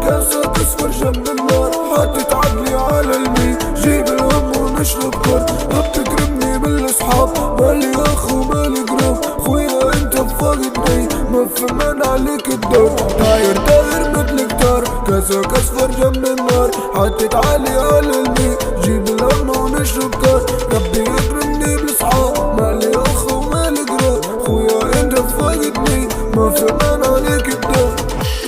كاسك اصفر جنب النار، حطيت عقلي على المي، جيب الهم ونشرب كار. بتكرمني بالاصحاب، مالي اخ ومالي جروب، خويا انت فاقدني ما فهمان عليك الدور. طاير مثل كتار، كاسك اصفر جنب النار، حطيت عقلي على المي، جيب الهم ونشرب كار. ربي يكرمني بالاصحاب، مالي اخ ومالي جروب، خويا انت فاقدني ما فهمان عليك الدور.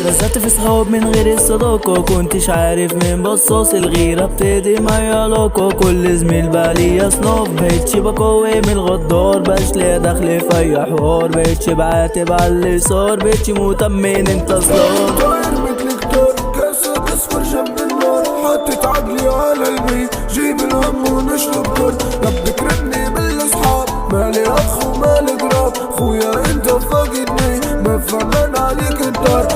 رزقت في صحاب من غير الصداقة، كنتش عارف من بصاص الغيرة بتدي معي علاقة. كل زميل بالي يصنف، بقيتش بقوي من الغدار، بقاش ليا دخل في اي حوار، بقيتش بعاتب على اللي صار، بقيتش مهتمين انت اصلا. طاير مثل كتار، كاسك اصفر جنب النار، حطيت عقلي على المي، جيب الهم ونشرب كار. ربي كرمني بالاصحاب، مالي اخ ومالي قراب، خويا انت فاقدني ما فهمان عليك الدار.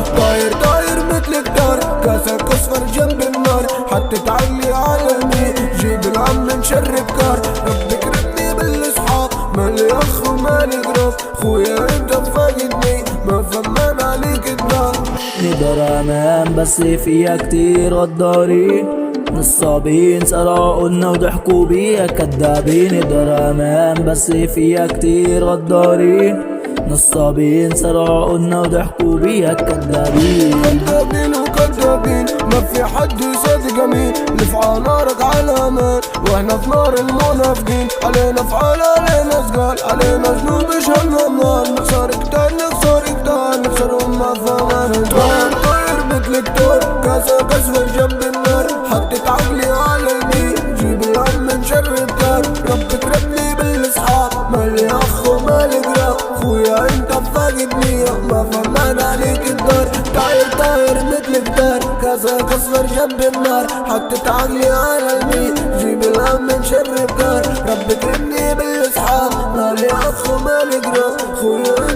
طاير مثل كتار، كاسك اصفر جنب النار، حطيت عقلي على المي، جيب الهم نشرب كار. ربي كرمني بالاصحاب، مالي اخ ومالي قراب، خويا انت فاقدني ما فهمان عليك الدار. نقدر امان بس فيها كتير غدارين، نصابين سرقوا لنا وضحكوا بيها كدابين. نقدر امان بس فيها كتير غدارين، نصابين سرقوا لنا وضحكوا بيها كدابين. كدابين وكدابين، ما في حد يصدق مين، نفعى نارك على امان واحنا في نار المنافقين. علينا فعال علينا ثقال، علينا جنود شهدنا النار، نخسر كتار نخسرهم ما فهمان. طاير مثل كتار، كاسك اصفر جنب النار، حطيت عقلي على المي، جيب الهم نشرب كار. ربي كرمني بالاصحاب، مالي اخ ومالي قراب، خويا انت فاقدني ما فهمان عليك الدار. طاير مثل كتار، كاسك اصفر جنب النار، حطيت عقلي على المي، جيب الهم نشرب كار. ربي كرمني بالاصحاب، مالي اخ ومالي قراب، خويا